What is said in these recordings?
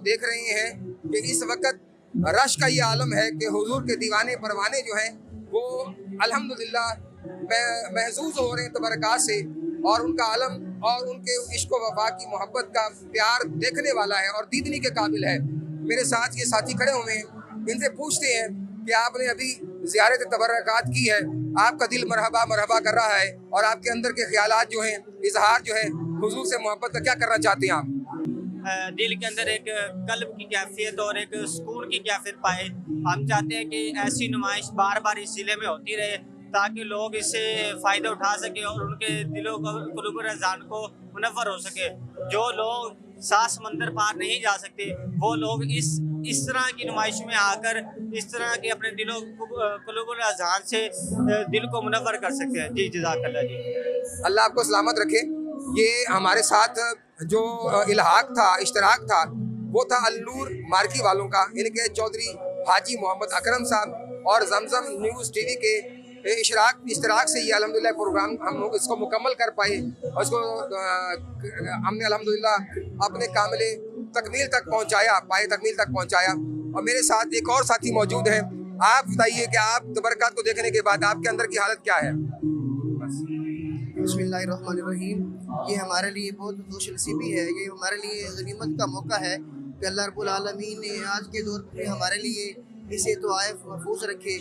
देख रहे हैं कि इस वक्त रश का ये आलम है कि हुजूर के दीवाने परवाने जो हैं वो अल्हम्दुलिल्लाह महसूस हो रहे हैं तबरकात से, और उनका आलम और उनके इश्क व वफा की मोहब्बत का प्यार देखने वाला है और दीदनी के काबिल है। मेरे साथ ये साथी खड़े हुए हैं, इनसे पूछते हैं कि आपने अभी ज़ियारत तबरकात की है, आपका दिल मरहबा मरहबा कर रहा है और आपके अंदर के ख्यालात जो हैं, इजहार जो है हुजूर से मोहब्बत का क्या करना चाहते हैं आप? दिल के अंदर एक कल्ब की कैफियत और एक सुकून की कैफियत पाए। हम चाहते हैं कि ऐसी नुमाइश बार बार इस ज़िले में होती रहे ताकि लोग इससे फ़ायदा उठा सकें और उनके दिलों को कुलूब रज़ान को मुनव्वर हो सके। जो लोग 7 समंदर पार नहीं जा सकते वो लोग इस तरह की नुमाइश में आकर इस तरह के अपने दिलों कुलूब रज़ान से दिल को मुनव्वर कर सकते हैं। जी जज़ाकल्लाह जी। अल्लाह आपको सलामत रखे। ये हमारे साथ जो इल्हाक था, इश्तराक था, वो था अल्लूर मार्की वालों का, इनके चौधरी हाजी मोहम्मद अकरम साहब और जमजम न्यूज़ टीवी के इश्तराक से ये अल्हम्दुलिल्लाह प्रोग्राम हम लोग इसको मुकम्मल कर पाए और इसको हमने अल्हम्दुलिल्लाह अपने कामिल तकमील तक पहुँचाया, पाए तकमील तक पहुँचाया। और मेरे साथ एक और साथी मौजूद हैं। आप बताइए कि आप तबरकात को देखने के बाद आपके अंदर की हालत क्या है? बिस्मिल्लाहिर्रहमानिर्रहीम। ये हमारे लिए बहुत खुशनसीबी है, ये हमारे लिए गनीमत का मौका है कि अल्लाह रब्बुल आलमीन ने आज के दौर में हमारे लिए इसे तोआइफ महफूज रखे,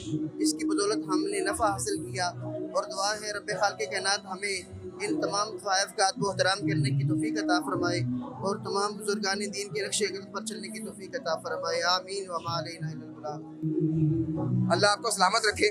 इसकी बदौलत हमने नफ़ा हासिल किया। और दुआ है रब्बे खालिक़े कायनात हमें इन तमाम तवाइफ़ात को एहतराम करने की तौफ़ीक़ अता फ़रमाए और तमाम बुज़ुर्गान दीन के नक्शे कदम पर चलने की तौफ़ीक़ अता फ़रमाए। आमीन व मा अलैना इल्लल बलाग। अल्लाह आपको सलामत रखे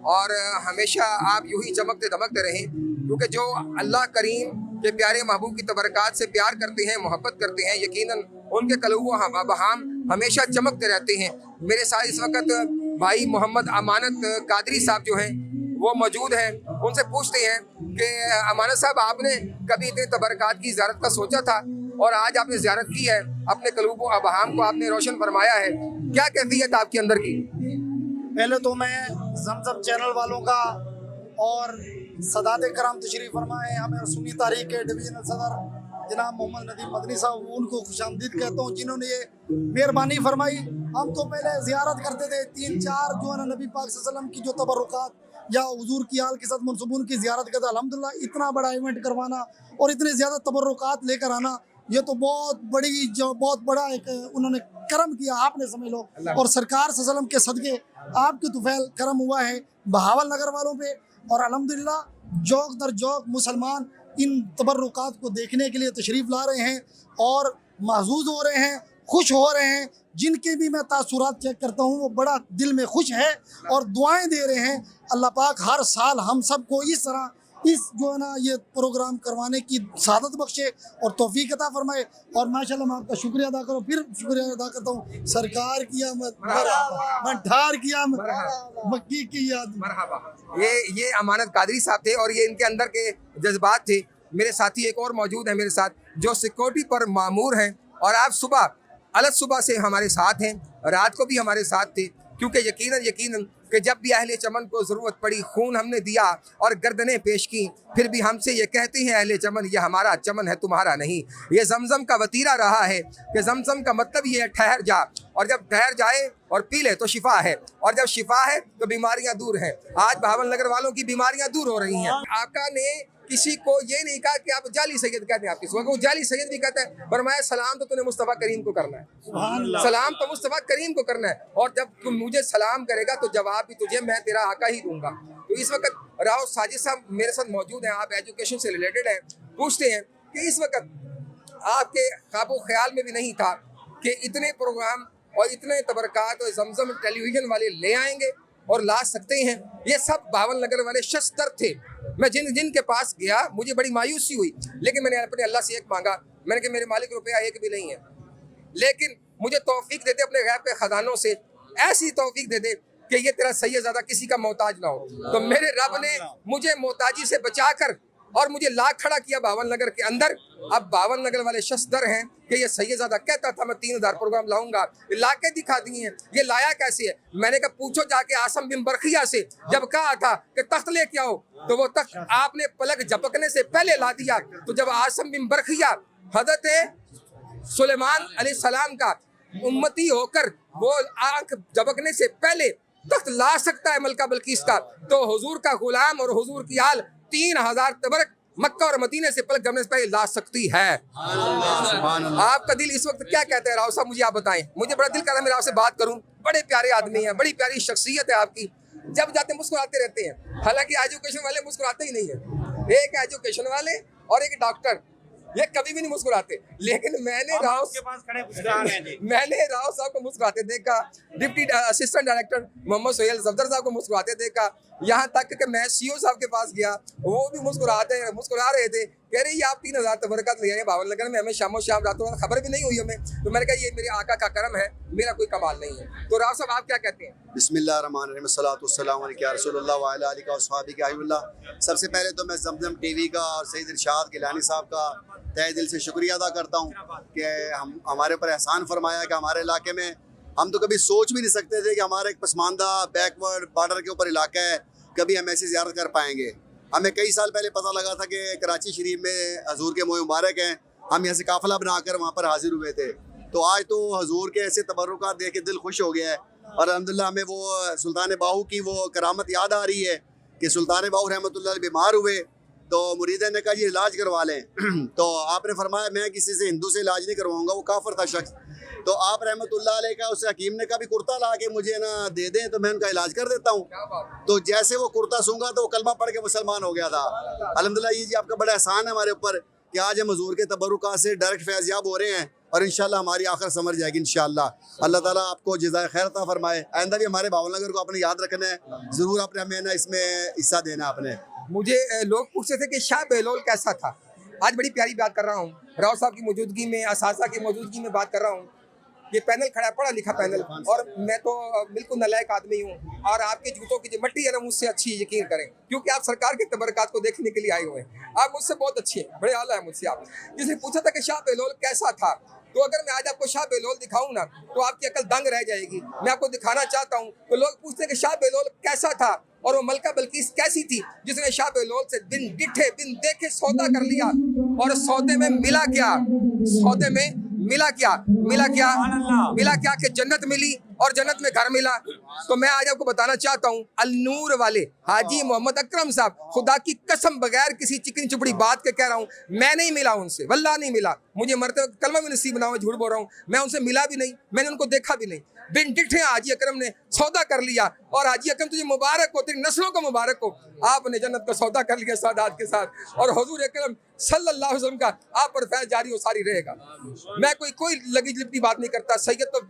और हमेशा आप यूं ही चमकते दमकते रहें, क्योंकि जो अल्लाह करीम के प्यारे महबूब की तबरकात से प्यार करते हैं, मोहब्बत करते हैं, यकीनन उनके कलबो बहाम हमेशा चमकते रहते हैं। मेरे साथ इस वक्त भाई मोहम्मद अमानत कादरी साहब जो हैं वो मौजूद हैं। उनसे पूछते हैं कि अमानत साहब, आपने कभी इतने तबरकात की ज़ियारत का सोचा था और आज आपने ज़ियारत की है, अपने कलबो बहाम को आपने रोशन फरमाया है, क्या कैफियत आपके अंदर की? पहले तो मैं जमजम चैनल वालों का और सदात कराम तशरीफ़ फरमाए हमें सुन्नी तारीख के डिवीजनल सदर जनाब मोहम्मद नदीम मदनी साहब, उनको खुशामदीद कहता हूँ जिन्होंने ये मेहरबानी फरमाई। हम तो पहले ज़ियारत करते थे 3-4 जो है ना नबी पाक सल्लल्लाहु अलैहि वसल्लम की जो तबरुकात या हुजूर की आल के साथ मनसूबून की ज़ियारत करते। अल्हम्दुलिल्लाह इतना बड़ा इवेंट करवाना और इतने ज़्यादा तबरुकात लेकर आना, ये तो बहुत बड़ा एक उन्होंने करम किया, आपने समझ लो। और सरकार सल्लल्लाहु अलैहि वसल्लम के सदक़े आपके तुफ़ैल करम हुआ है बहावल नगर वालों पे। और अल्हम्दुलिल्लाह जौक दर जौक मुसलमान इन तबर्रुकात को देखने के लिए तशरीफ़ ला रहे हैं और महजूज हो रहे हैं, खुश हो रहे हैं। जिनके भी मैं तासुरात चेक करता हूँ वो बड़ा दिल में खुश है और दुआएं दे रहे हैं। अल्लाह पाक हर साल हम सबको इस तरह इस जो है ना ये प्रोग्राम करवाने की सादत बख्शे और तौफीक अता फरमाए। और माशाल्लाह मैं आपका शुक्रिया अदा करूँ, फिर शुक्रिया अदा करता हूँ। सरकार की आमद, ठार की आमद, मक्की की याद। मरहबा। ये अमानत कादरी साहब थे और ये इनके अंदर के जज्बात थे। मेरे साथी एक और मौजूद है मेरे साथ, जो सिक्योरिटी पर मामूर हैं और आप सुबह से हमारे साथ हैं, रात को भी हमारे साथ थे, क्योंकि यकीनन कि जब भी अहले चमन को ज़रूरत पड़ी खून हमने दिया और गर्दनें पेश की, फिर भी हमसे ये कहते हैं अहले चमन, ये हमारा चमन है तुम्हारा नहीं। ये जमजम का वतीरा रहा है कि जमजम का मतलब ये है ठहर जा, और जब ठहर जाए और पी ले तो शिफा है, और जब शिफा है तो बीमारियां दूर हैं। आज बहावल नगर वालों की बीमारियां दूर हो रही हैं। आका ने किसी को ये नहीं कहा कि आप जाली सैयद कहते हैं, आप किसी को जाली सैयद भी कहते हैं। फरमाया सलाम तो तूने मुस्तफ़ा करीम को करना है, सलाम तो मुस्तफ़ा करीम को करना है, और जब तुम मुझे सलाम करेगा तो जवाब भी तुझे मैं तेरा आका ही दूंगा। तो इस वक्त राव साजिद साहब मेरे साथ मौजूद हैं, आप एजुकेशन से रिलेटेड हैं। पूछते हैं कि इस वक्त आपके काबू ख्याल में भी नहीं था कि इतने प्रोग्राम और इतने तबरकात और जमजम टेलीविज़न वाले ले आएंगे और ला सकते हैं। ये सब बहावल नगर वाले शस्त्र थे। मैं जिन के पास गया मुझे बड़ी मायूसी हुई, लेकिन मैंने अपने अल्लाह से एक मांगा, मैंने कहा मेरे मालिक रुपया एक भी नहीं है, लेकिन मुझे तौफीक दे दे अपने गैब के खजानों से, ऐसी तौफीक दे दे कि ये तेरा सैयदज़ादा किसी का मोहताज ना हो। तो मेरे रब ने मुझे मोहताजी से बचाकर और मुझे ला खड़ा किया बहावल नगर के अंदर। अब बहावल नगर वाले शस्त्र हैं कि ये सैयदज़ादा कहता था मैं 3000 प्रोग्राम लाऊंगा, ला के दिखा दिए हैं। ये लाया कैसे है? मैंने कहा पूछो जाके आसम बिन बरखिया से, जब कहा था कि तख्त लेके आओ तो वो तख्त आपने पलक झपकने से पहले ला दिया। तो जब आसम बिन बरखिया हज़रत सुलेमान अलैहिस्सलाम का उम्मती होकर वो आंख झपकने से पहले तख्त ला सकता है मलका बल्कीस का, तो हुजूर का गुलाम और हुजूर की आल 3000 तबरक मक्का और मदीने से पलक झपकने से पहले ला सकती है। आपका दिल इस वक्त क्या कहता है राव साहब, मुझे आप बताएं। मुझे बड़ा दिल कर रहा है मैं आपसे बात करूं। बड़े प्यारे आदमी हैं, बड़ी प्यारी शख्सियत है आपकी, जब जाते मुस्कुराते रहते हैं। हालांकि एजुकेशन वाले मुस्कुराते ही नहीं है, एक एजुकेशन वाले और एक डॉक्टर, ये कभी भी नहीं मुस्कुराते। लेकिन मैंने राव साहब को मुस्कुराते देखा, deputy assistant director Mohammad Sohail Safdar साहब को मुस्कुराते देखा, यहाँ तक कि मैं सीओ साहब के पास गया, वो भी मुस्कुरा रहे थे, कह रहे ये आप 3000 तबरकत ले आए बावन नगर में, हमें शामो शाम रातों रात खबर भी नहीं हुई हमें। तो मैंने कहा ये मेरे आका का करम है, मेरा कोई कमाल नहीं है। तो राव साहब आप क्या कहते हैं? बिस्मिल्लाहिर्रहमानिर्रहीम, अस्सलातु अलैका रसूलुल्लाह व अला आलिहि व अस्हाबिहि अहिल्लाह। सबसे पहले तो मैं जमजम टीवी का और सईद इरशाद गिलानी साहब का तहे दिल से शुक्रिया अदा करता हूँ कि हम हमारे ऊपर एहसान फरमाया कि हमारे इलाके में हम तो कभी सोच भी नहीं सकते थे कि हमारा एक पसमानदा बैकवर्ड बॉर्डर के ऊपर इलाका है, कभी हम ऐसी ज़ियारत कर पाएंगे। हमें कई साल पहले पता लगा था कि कराची शरीफ में हजूर के मोह मुबारक हैं, हम यहाँ से काफ़िला बनाकर वहाँ पर हाजिर हुए थे। तो आज तो हजूर के ऐसे तबरुकात देख के दिल खुश हो गया है और अल्हम्दुलिल्लाह हमें वो सुल्तान बाहू की वो करामत याद आ रही है कि सुल्तान बाहू रहमतुल्लाह अलैह बीमार हुए तो मुरीदे ने कहा ये इलाज करवा लें। तो आपने फरमाया मैं किसी से हिंदू से इलाज नहीं करवाऊंगा, वो काफिर था शख्स। तो आप रहमतुल्लाह अलैह का उस हकीम ने कहा भी कुर्ता ला के मुझे ना दे दें तो मैं उनका इलाज कर देता हूँ। तो जैसे वो कुर्ता सूंघा तो वो कलमा पढ़ के मुसलमान हो गया था। अल्हम्दुलिल्लाह ये जी आपका बड़ा एहसान है हमारे ऊपर कि आज हम हुजूर के तबरुकात से डायरेक्ट फैज़याब हो रहे हैं और इंशाल्लाह हमारी आखिर समझ जाएगी इंशाल्लाह। अल्लाह ताला आपको जज़ाए खैर अता फरमाए। आइंदा भी हमारे बावलनगर को आपने याद रखना है, ज़रूर आपने हमें ना इसमें हिस्सा देना है आपने। मुझे लोग पूछते थे कि शाह बहलोल कैसा था। आज बड़ी प्यारी बात कर रहा हूँ, राव साहब की मौजूदगी में, असासा की मौजूदगी में बात कर रहा हूँ। ये पैनल खड़ा है, पढ़ा लिखा पैनल, और मैं तो बिल्कुल नलायक आदमी हूँ और आपके जूतों की जो मट्टी है ना मुझसे अच्छी, यकीन करें, क्योंकि आप सरकार के तबरकात को देखने के लिए आए हुए हैं। आप मुझसे बहुत अच्छे हैं, बड़े आला है मुझसे आप। जिसने पूछा था कि शाह बहलोल कैसा था, तो अगर मैं आज आपको शाह बहलोल दिखाऊं ना तो आपकी अकल दंग रह जाएगी। मैं आपको दिखाना चाहता हूं तो लोग पूछते हैं कि शाह बहलोल कैसा था और वो मलका बल्कीस कैसी थी जिसने शाह बहलोल से बिन डिठे बिन देखे सौदा कर लिया। और सौदे में मिला क्या, सौदे में मिला क्या, मिला क्या कि जन्नत मिली और जन्नत में घर मिला। तो मैं आज आपको बताना चाहता हूँ, अल नूर वाले हाजी मोहम्मद अकरम साहब, खुदा की कसम बगैर किसी चिकनी चुपड़ी बात के कह रहा हूँ, मैं नहीं मिला उनसे, वल्लाह नहीं मिला। मुझे मरते वक्त कलमा भी नसीब ना हो, झूठ बोल रहा हूँ, मैं उनसे मिला भी नहीं, मैंने उनको देखा भी नहीं। बिन डिठे हाजी अकरम ने सौदा कर लिया। और हाजी अकरम तुझे मुबारक हो, तेरी नस्लों को मुबारक हो, आपने जन्नत का सौदा कर लिया सादात के साथ। और हुजूर अकरम सल्लल्लाहु अलैहि वसल्लम का आप पर फैज़ जारी और सारी रहेगा। मैं कोई लगी लिपटी बात नहीं करता। सैयद तो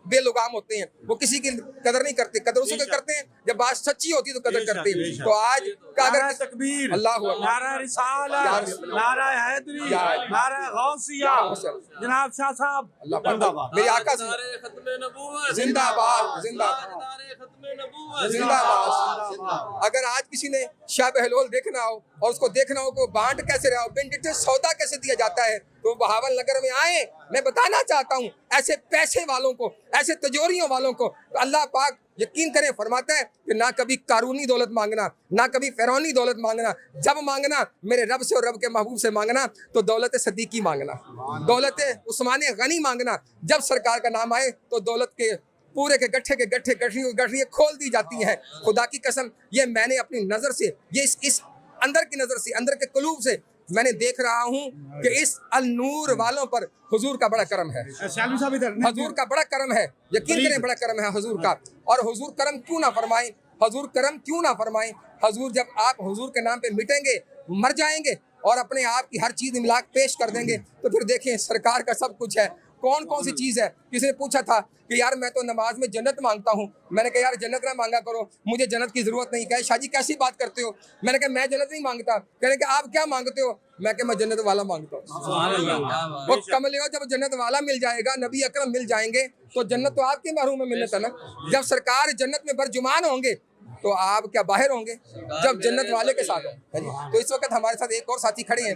बेलुगाम होते हैं, वो किसी की कदर नहीं करते, कदर उसको करते हैं जब बात सच्ची होती है तो कदर करते हैं। तो आज का अगर तकबीर, अल्लाह नारा रिसालत, नारा हैदरी, नारा गौसिया, जनाब शाह साहब जिंदाबाद, मेरे आका जिंदाबाद जिंदाबाद। अगर आज किसी ने शाह बहलोल देखना हो और उसको देखना हो कि बांट कैसे रहा हो, बिन डिठे सौदा कैसे दिया जाता है, तो बहावल नगर में आए। मैं बताना चाहता हूँ ऐसे पैसे वालों को, ऐसे तिजोरियों वालों को तो अल्लाह पाक यकीन करें फरमाता है कि ना कभी कारूनी दौलत मांगना, ना कभी फिरौनी दौलत मांगना। जब मांगना मेरे रब से और रब के महबूब से मांगना, तो दौलत सदीकी मांगना, दौलत उस्मान गनी मांगना। जब सरकार का नाम आए तो दौलत के पूरे के गठरियाँ खोल दी जाती हैं। खुदा की कसम, ये मैंने अपनी नज़र से, ये इस अंदर की नज़र से, अंदर के कुलूब से मैंने देख रहा हूँ कि इस अल नूर वालों पर हुजूर का बड़ा करम है, हुजूर का बड़ा करम है, यकीन करें बड़ा करम है हुजूर का। और हुजूर करम क्यों ना फरमाएं, हुजूर करम क्यों ना फरमाएं। हुजूर जब आप हुजूर के नाम पे मिटेंगे, मर जाएंगे और अपने आप की हर चीज़ मिलाक पेश कर देंगे, तो फिर देखें सरकार का सब कुछ है। कौन कौन सी चीज़ है। किसी ने पूछा था कि यार मैं तो नमाज में जन्नत मांगता हूँ। मैंने कहा यार जन्नत ना मांगा करो, मुझे जन्नत की ज़रूरत नहीं। कहे शाह जी कैसी बात करते हो। मैंने कहा मैं जन्नत नहीं मांगता। कहने कि आप क्या मांगते हो। मैं कहा मैं जन्नत वाला मांगता हूँ। वो कमले हो, जब जन्नत वाला मिल जाएगा, नबी अकरम मिल जाएंगे, तो जन्नत तो आपके महरूम में मिलत है ना। जब सरकार जन्नत में बरजुमान होंगे तो आप क्या बाहर होंगे, जब जन्नत वाले के साथ हों। तो इस वक्त हमारे साथ एक और साथी खड़े हैं,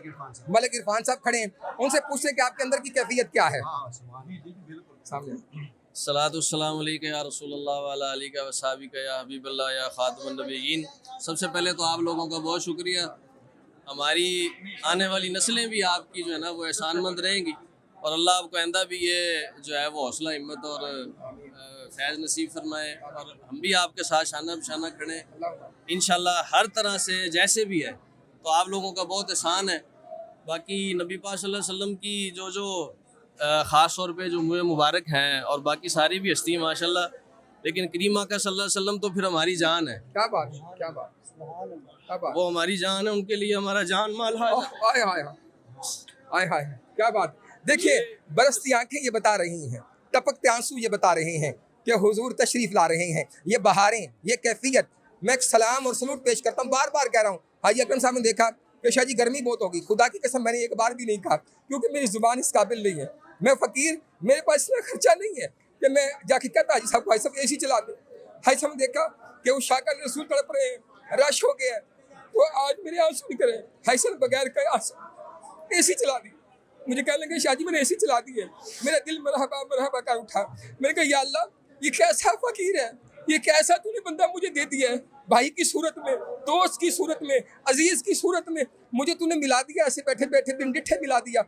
मलिक इरफान साहब खड़े हैं। उनसे पूछते हैं कि आपके अंदर की कैफियत क्या है। सलातुस्सलाम अलैका या रसूलल्लाह व अला आलिका व सहाबिका या हबीबल्लाह या खातमुन नबिय्यीन। सबसे पहले तो आप लोगों का बहुत शुक्रिया। हमारी आने वाली नस्लें भी आपकी जो है ना वो एहसानमंद रहेंगी और अल्लाह आपको आइंदा भी ये जो है वो हौसला हिम्मत और फैज़ नसीब फरमाए, और हम भी आपके साथ शाना बशाना खड़े इंशाल्लाह हर तरह से जैसे भी है। तो आप लोगों का बहुत एहसान है। बाकी नबी पाक सल्लल्लाहु अलैहि वसल्लम की जो ख़ास तौर पे जो मुबारक हैं और बाकी सारी भी हस्ती माशाल्लाह, लेकिन करीम आका सल्लल्लाहु अलैहि वसल्लम तो फिर हमारी जान है। क्या बात, क्या बात, क्या बात। वो हमारी जान है, उनके लिए हमारा जान माल है। हाय हाय हाय हाय, क्या बात। देखिए बरसती आंखें ये बता रही हैं, टपकते आंसू ये बता रहे हैं कि हुजूर तशरीफ ला रहे हैं। ये बहारें, ये कैफियत, मैं एक सलाम और सलूट पेश करता हूँ, बार बार कह रहा हूँ। हाजी अकरम साहब ने देखा कि शाह जी गर्मी बहुत होगी, खुदा की कसम मैंने एक बार भी नहीं कहा, क्योंकि मेरी ज़ुबान इस काबिल नहीं है। मैं फ़कीर, मेरे पास इतना खर्चा नहीं है कि मैं जाके कहता हाजी साहब को, हाजी साहब AC चला दे। हाजी साहब ने देखा कि वो शाका रसूल तड़प रहे हैं, रश हो गया है, तो आज मेरे आंसू निकल रहे हैं। हाजी साहब बगैर कहे आंसू AC चला दी। मुझे कहने लगे शाह जी मैंने AC चला दी है। मेरा दिल मरहबा मरहबा कर उठा। मैंने कहा या अल्लाह, ये कैसा फ़कीर है, ये कैसा तूने बंदा मुझे दे दिया है। भाई की सूरत में, दोस्त की सूरत में, अजीज़ की सूरत में मुझे तूने मिला दिया, ऐसे बैठे बैठे बिन डिठे मिला दिया।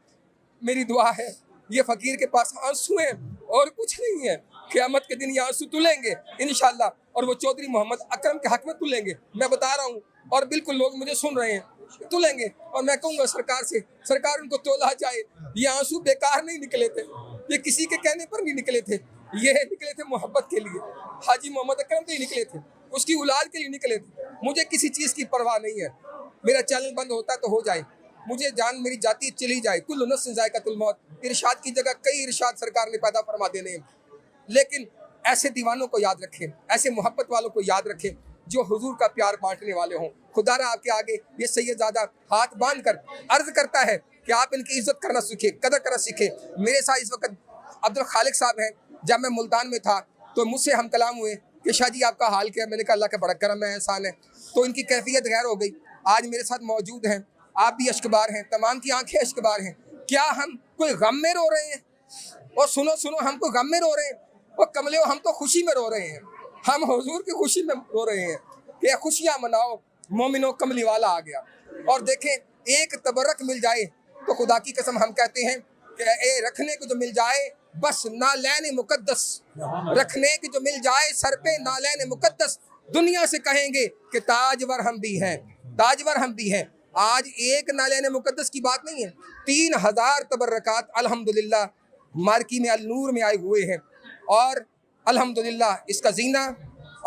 मेरी दुआ है ये फ़कीर के पास आंसू हैं और कुछ नहीं है। क़यामत के दिन ये आंसू तुलेंगे इंशाअल्लाह, और वो चौधरी मोहम्मद अकरम के हक़ में तुलेंगे। मैं बता रहा हूँ, और बिल्कुल लोग मुझे सुन रहे हैं, तुलेंगे। और मैं कहूँगा सरकार से, सरकार उनको तोला जाए। ये आंसू बेकार नहीं निकले थे, ये किसी के कहने पर नहीं निकले थे, ये निकले थे मोहब्बत के लिए। हाजी मोहम्मद अकरम के ही निकले थे, उसकी औलाद के लिए निकले थे। मुझे किसी चीज़ की परवाह नहीं है। मेरा चैनल बंद होता तो हो जाए, मुझे जान मेरी जाती चली जाए। कुल्लु नफ्सिन ज़ायक़ातुल मौत, इरशाद की जगह कई इरशाद सरकार ने पैदा फरमा देने हैं। लेकिन ऐसे दीवानों को याद रखें, ऐसे मोहब्बत वालों को याद रखें जो हुजूर का प्यार बांटने वाले हों। खुदारा आपके आगे ये सैयदज़ादा हाथ बांध कर अर्ज करता है कि आप इनकी इज्जत करना सीखें, कदर करना सीखें। मेरे साथ इस वक्त अब्दुल खालिक साहब हैं। जब मैं मुल्तान में था तो मुझसे हम कलाम हुए कि शाह जी आपका हाल क्या है। मैंने कहा अल्लाह का बड़ा करम है, एहसान है। तो इनकी कैफियत गैर हो गई। आज मेरे साथ मौजूद हैं, आप भी अश्कबार हैं, तमाम की आंखें अश्कबार हैं। क्या हम कोई गम में रो रहे हैं? और सुनो सुनो, हम कोई गम में रो रहे हैं? और कमले हम तो खुशी में रो रहे हैं। हम हुजूर की खुशी में रो रहे हैं कि खुशियाँ मनाओ, मोमिनो कमली वाला आ गया। और देखें, एक तबर्रक मिल जाए तो खुदा की कसम हम कहते हैं कि ए रखने को जो मिल जाए बस नालैन मुकद्दस, रखने की जो मिल जाए सर पे नालैन मुकद्दस, दुनिया से कहेंगे कि ताजवर हम भी हैं, ताजवर हम भी हैं। आज एक नालैन मुकद्दस की बात नहीं है, 3000 तबर्रकात अल्हम्दुलिल्लाह मार्की में अल-नूर में आए हुए हैं। और अल्हम्दुलिल्लाह इसका जीना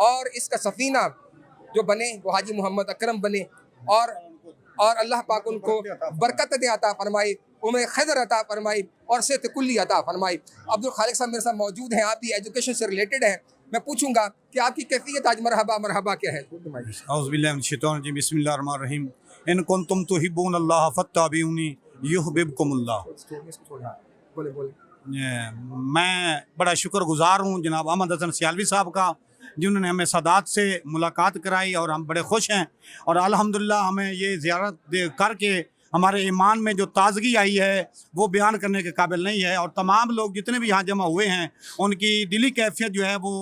और इसका सफीना जो बने वो हाजी मोहम्मद अकरम बने, और अल्लाह पाक उनको बरकत दे अता फरमाए, उम्र खैर अता फरमाए और सेहत कुल्ली अता फरमाए। अब्दुल खालिक साहब मेरे साथ मौजूद हैं, आप भी एजुकेशन से रिलेटेड हैं। मैं पूछूंगा कि आपकी कैफियत आज मरहबा मरहबा क्या है? औज़ुबिल्लाहि बिस्मिल्लाहिर्रहमानिर्रहीम इन कुंतुम तुहिब्बूनल्लाह फत्तबिऊनी युहब्बिबकुमुल्लाह। बोले बोले। मैं बड़ा शुक्रगुजार हूँ जनाब अहमद हसन सियालवी साहब का, जिन्होंने हमें सादात से मुलाकात कराई और हम बड़े खुश हैं। और अल्हम्दुलिल्लाह हमें ये ज़ियारत करके हमारे ईमान में जो ताज़गी आई है वो बयान करने के काबिल नहीं है। और तमाम लोग जितने भी यहाँ जमा हुए हैं उनकी दिली कैफियत जो है वो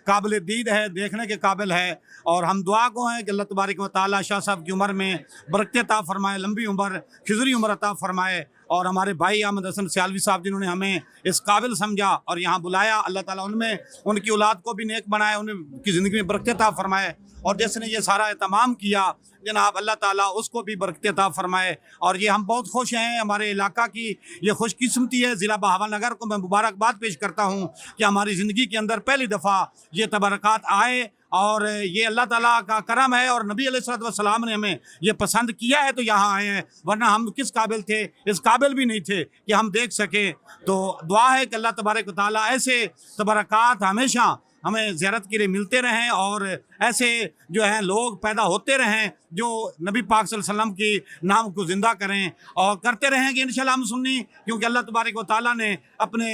काबिल दीद है, देखने के काबिल है। और हम दुआ को हैं कि अल्लाह तबारक व तआला शाह साहब की उम्र में बरकत अता फरमाए, लंबी उम्र, खिज़री उम्र अता फरमाए। और हमारे भाई अहमद हसन सियालवी साहब जिन्होंने हमें इस काबिल समझा और यहाँ बुलाया, अल्लाह ताला उनमें उनकी औलाद को भी नेक बनाए, उनकी ज़िंदगी में बरकत अता फरमाए। और जिसने ये सारा एहतमाम किया जनाब अल्लाह ताला उसको भी बरकत अता फरमाए। और ये हम बहुत खुश हैं, हमारे इलाका की ये खुशकिस्मती है। ज़िला बहावलनगर को मैं मुबारकबाद पेश करता हूँ कि हमारी ज़िंदगी के अंदर पहली दफ़ा ये तबरक़ात आए और ये अल्लाह ताला का करम है। और नबी अलैहिस्सलाम ने हमें ये पसंद किया है तो यहाँ आए हैं, वरना हम किस काबिल थे, इस काबिल भी नहीं थे कि हम देख सकें। तो दुआ है कि अल्लाह तबारक व तआला ऐसे तबरक़ात हमेशा हमें ज़ियारत के लिए मिलते रहें और ऐसे जो हैं लोग पैदा होते रहें जो नबी पाक सल्लल्लाहु अलैहि वसल्लम की नाम को ज़िंदा करें और करते रहेंगे इंशाअल्लाह हम सुन्नी। क्योंकि अल्लाह तबारक व तआला ने अपने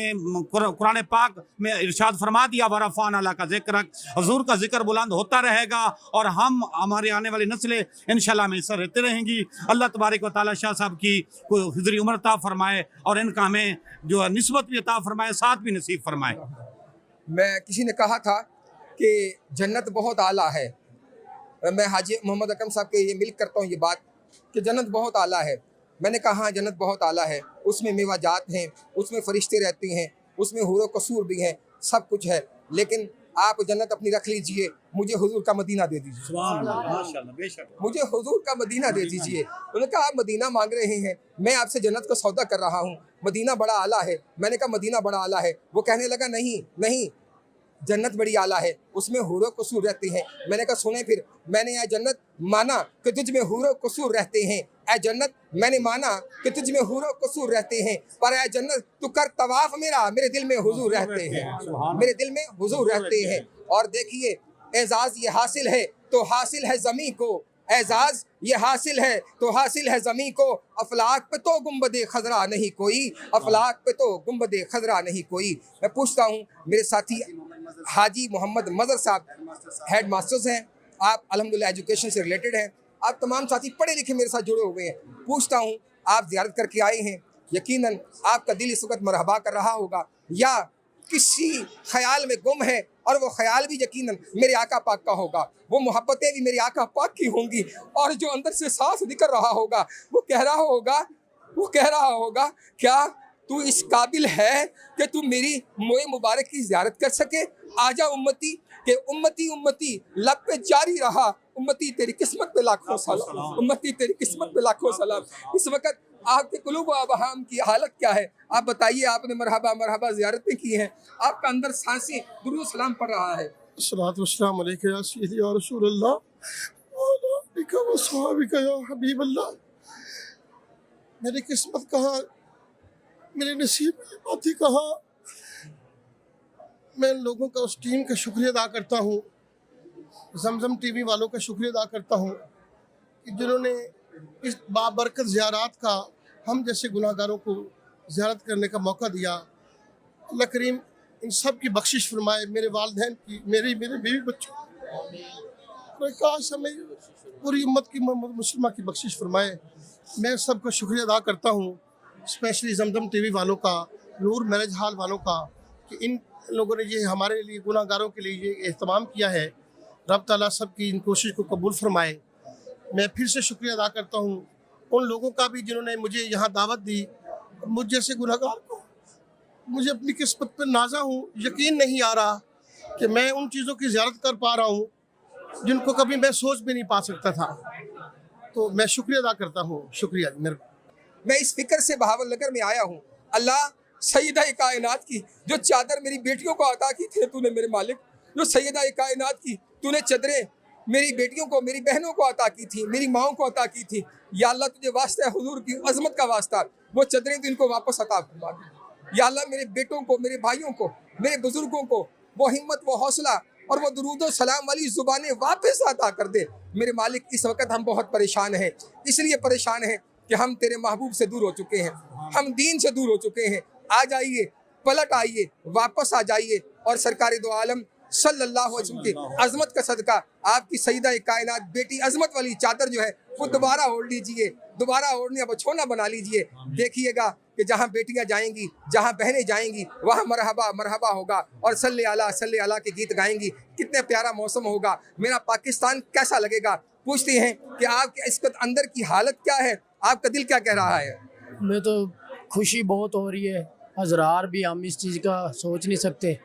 कुरान पाक में इरशाद फरमा दिया वरफ़अना लका ज़िक्रक, हुज़ूर का जिक्र बुलंद होता रहेगा और हम हमारे आने वाली नस्लें इंशाअल्लाह में हिस्सा रहते रहेंगी। अल्लाह तबारक व तआला शाह साहब की कोई हिज़्री उम्र अता फरमाए और इनका हमें जो निस्बत भी अता फरमाए, साथ भी नसीब फरमाए। मैं किसी ने कहा था कि जन्नत बहुत आला है। मैं हाजी मोहम्मद अकरम साहब के ये मिल करता हूँ ये बात कि जन्नत बहुत आला है। मैंने कहा हाँ जन्नत बहुत आला है। उसमें मेवाजात हैं, उसमें फरिश्ते रहते हैं, उसमें हुरो कसूर भी हैं, सब कुछ है। लेकिन आप जन्नत अपनी रख लीजिए, मुझे हुजूर का मदीना दे दीजिए, माशाल्लाह बेशक। मुझे हुजूर का मदीना दे दीजिए। उन्होंने कहा आप मदीना मांग रहे हैं, मैं आपसे जन्नत का सौदा कर रहा हूँ, मदीना बड़ा आला है। मैंने कहा मदीना बड़ा आला है। वो कहने लगा नहीं नहीं, जन्नत बड़ी आला है, उसमें हुरो कसूर रहते हैं। मैंने कहा सुने फिर, मैंने यह जन्नत माना कि तुझ में हुरो कसूर रहते हैं। ऐ जन्नत मैंने माना कि तुझ में हुरो कसूर रहते हैं, पर ऐ जन्नत तू कर तवाफ मेरा, मेरे दिल में हुजूर रहते हैं, मेरे दिल में हुजूर रहते हैं। और देखिए एजाज ये हासिल है तो हासिल है ज़मी को, एजाज ये हासिल है तो हासिल है ज़मी को, अफलाक पे तो गुंबदे खजरा नहीं कोई, अफलाक पे तो गुंबदे खजरा नहीं कोई। मैं पूछता हूँ मेरे साथी हाजी मोहम्मद मज़र साहब हेड मास्टर्स हैं, आप अल्हम्दुलिल्लाह एजुकेशन से रिलेटेड हैं, आप तमाम साथी पढ़े लिखे मेरे साथ जुड़े हुए हैं। पूछता हूँ आप ज़ियारत करके आए हैं, यकीनन आपका दिल इस वक्त मरहबा कर रहा होगा या किसी ख्याल में गुम है, और वो ख्याल भी यकीनन मेरे आका पाक का होगा, वो मोहब्बतें भी मेरे आका पाक की होंगी, और जो अंदर से सांस निकल रहा होगा वो कह रहा होगा क्या तू इस काबिल है कि तू मेरी मोए मुबारक की ज़ियारत कर सके। आजा उम्मती कि उम्मती उम्मती लब पे जारी रहा, उम्मती तेरी किस्मत पे लाखों सलाम, उम्मती तेरी किस्मत पे लाखों सलाम। इस वक्त आपके कुलूब व अवहाम की हालत क्या है, आप बताइए। आपने मरहबा मरहबा ज़ियारतें की हैं, आपका अंदर सांसें दुरूद सलाम पढ़ रहा है। अस्सलातु वस्सलामु अलैका या सय्यदी या रसूलल्लाह व अला आलिका व सहाबिका या हबीबल्लाह। मेरी किस्मत कहाँ, मेरे नसीब में बात ही कहाँ। मैं लोगों का, उस टीम का शुक्रिया अदा करता हूँ, जमजम टीवी वालों का शुक्रिया अदा करता हूँ कि जिन्होंने इस बाबरकत ज़ियारत का हम जैसे गुनाहगारों को ज़ियारत करने का मौका दिया। अल्लाह करीम इन सब की बख्शिश फरमाए, मेरे वालिदैन की, मेरे बीवी बच्चों की, काश हमें पूरी उम्मत की मुसलमान की बख्शिश फरमाए। मैं सबका शुक्रिया अदा करता हूँ, स्पेशली जमजम टीवी वालों का, नूर मैरिज हॉल वालों का, कि इन लोगों ने ये हमारे लिए गुनाहगारों के लिए ये एहतमाम किया है। रब ताला सब की इन कोशिश को कबूल फरमाए। मैं फिर से शुक्रिया अदा करता हूँ उन लोगों का भी जिन्होंने मुझे यहाँ दावत दी। मुझ जैसे गुनाहगार को, मुझे अपनी किस्मत पर नाज़ा हूँ, यकीन नहीं आ रहा कि मैं उन चीज़ों की ज़ियारत कर पा रहा हूँ जिनको कभी मैं सोच भी नहीं पा सकता था। तो मैं शुक्रिया अदा करता हूँ। शुक्रिया मेरे। मैं इस फिक्र से बहावलनगर में आया हूँ, अल्लाह सैयदा कायनात की जो चादर मेरी बेटियों को अता की थी तूने मेरे मालिक, जो सैयदा कायनात की तूने चदरें मेरी बेटियों को, मेरी बहनों को अता की थी, मेरी माओं को अता की थी। या अल्लाह तुझे वास्ता है हुजूर की अजमत का वास्ता, वो चदरें तो इनको वापस अता फरमा दे। या अल्लाह मेरे बेटों को, मेरे भाइयों को, मेरे बुजुर्गों को वो हिम्मत, वो हौसला और वो दुरूद सलाम वाली ज़ुबानें वापस अता कर दे। मेरे मालिक इस वक्त हम बहुत परेशान हैं, इसलिए परेशान हैं कि हम तेरे महबूब से दूर हो चुके हैं, हम दीन से दूर हो चुके हैं। आ जाइए, पलट आइए, वापस आ जाइए और सरकार दो आलम सल्लल्लाहु अलैहि वसल्लम की अजमत का सदका आपकी सईदा कायनात बेटी अजमत वाली चादर जो है वो दोबारा ओढ़ लीजिए, दोबारा ओढ़ने बछोना बना लीजिए। देखिएगा कि जहाँ बेटियाँ जाएंगी, जहाँ बहनें जाएंगी, वहाँ मरहबा मरहबा होगा और सल्ले अला के गीत गाएंगी। कितने प्यारा मौसम होगा, मेरा पाकिस्तान कैसा लगेगा। पूछते हैं कि आपके इस वक्त अंदर की हालत क्या है, आपका दिल क्या कह रहा है? मैं तो खुशी बहुत हो रही है, हज़रार भी हम इस चीज़ का सोच नहीं सकते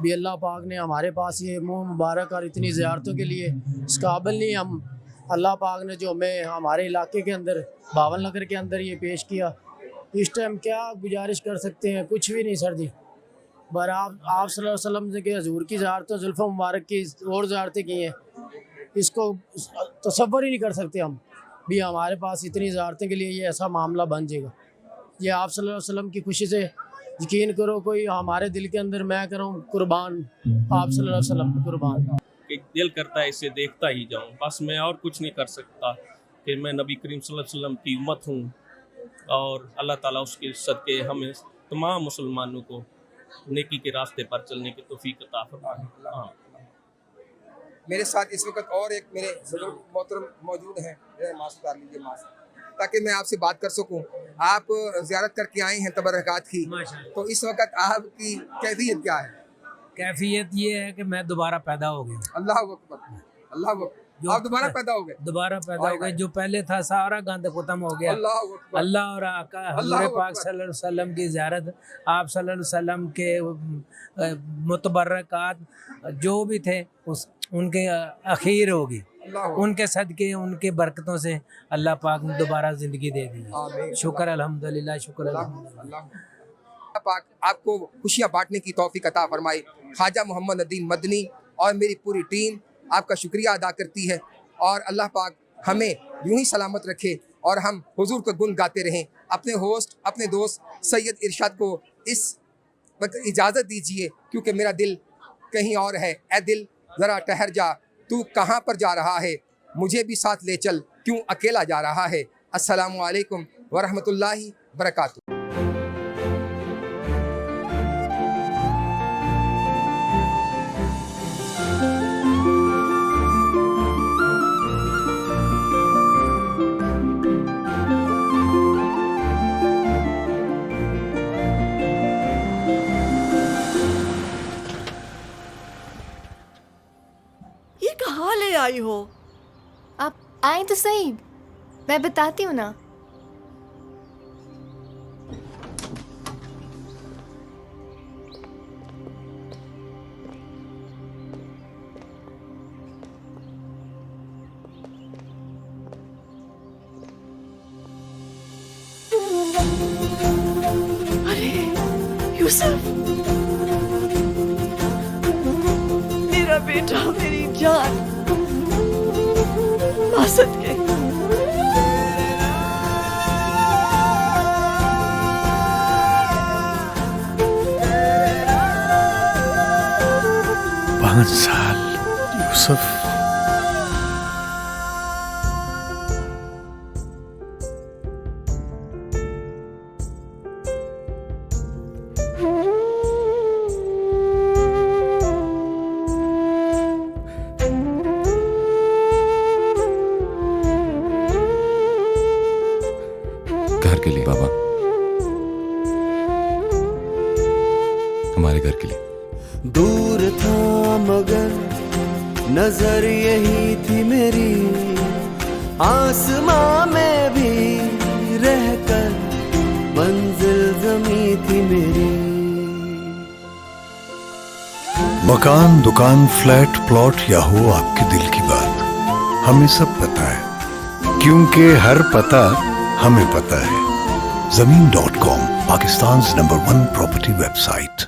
भी अल्लाह पाक ने हमारे पास ये मुँह मुबारक और इतनी ज़ियारतों के लिए इस काबिल नहीं हम। अल्लाह पाक ने जो हमें हमारे इलाके के अंदर, बावल नगर के अंदर ये पेश किया, इस टाइम क्या गुजारिश कर सकते हैं, कुछ भी नहीं सर जी। पर आप सल्लल्लाहु अलैहि वसल्लम के हजूर की ज़ियारतों, जुल्फ़ों मुबारक की और ज़ियारतें की हैं, इसको तसव्वुर ही नहीं कर सकते हम भी हमारे पास इतनी ज़ियारतें के लिए ये ऐसा मामला बन जाएगा। ये आप सल्लल्लाहु अलैहि वसल्लम की खुशी से यकीन करो, कोई हमारे दिल के अंदर मैं करूँ कुर्बान, आप सल्लल्लाहु अलैहि वसल्लम कुर्बान। कि दिल करता है इसे देखता ही जाऊँ, बस मैं और कुछ नहीं कर सकता कि मैं नबी करीम सल्लल्लाहु अलैहि वसल्लम की उम्मत हूँ और अल्लाह ताला उसके सदके हमें तमाम मुसलमानों को नेकी के रास्ते पर चलने की तौफीक अता फरमाए। हाँ। मेरे साथ इस वक्त और एक मेरे बुजुर्ग मोहतरम मौजूद हैं, मास्क डाल लीजिए मास्क, ताकि मैं आपसे बात कर सकूं। आप ज़ियारत करके आए हैं तबर्रकात की, तो इस वक्त आपकी कैफियत क्या है? कैफियत ये है कि मैं दोबारा पैदा हो गया। अल्लाह अकबर, अल्लाह अकबर। आप दोबारा पैदा हो गए। दोबारा पैदा हो गए। जो पहले था सारा गंद खत्म हो गया। अल्लाह और आका हज़ूर पाक सल्लल्लाहु अलैहि वसल्लम की ज़ियारत, आप सल्लल्लाहु अलैहि वसल्लम के मुतबर्रकात जो भी थे उस उनके अखीर होगी, उनके सदके उनके बरकतों से अल्लाह पाक ने दोबारा ज़िंदगी दे दी। शुक्र अल्हम्दुलिल्लाह, शुक्र अल्हम्दुलिल्लाह। पाक आपको खुशियाँ बांटने की तौफीक अता फरमाए। ख्वाजा मोहम्मद नदीम मदनी और मेरी पूरी टीम आपका शुक्रिया अदा करती है और अल्लाह पाक हमें यूं ही सलामत रखे और हम हुजूर का गुण गाते रहें। अपने होस्ट अपने दोस्त सैयद इरशाद को इस वक्त इजाज़त दीजिए क्योंकि मेरा दिल कहीं और है। ए दिल ज़रा ठहर जा, तू कहाँ पर जा रहा है, मुझे भी साथ ले चल, क्यों अकेला जा रहा है। अस्सलामु अलैकुम वरहमतुल्लाहि बरकातुहू। ये कहाँ ले आई हो? आप आए तो सही, मैं बताती हूँ ना। अरे यूसुफ, मेरा बेटा, मेरी जान, मासद के पाँच साल यूसुफ। घर के लिए बाबा, हमारे घर के लिए। दूर था मगर नजर यही थी मेरी, आसमां में भी रहकर मंजिल जमी थी मेरी। मकान, दुकान, फ्लैट, प्लॉट या हो आपके दिल की बात, हमें सब पता है क्योंकि हर पता हमें पता है। Zameen.com, Pakistan number 1 property website.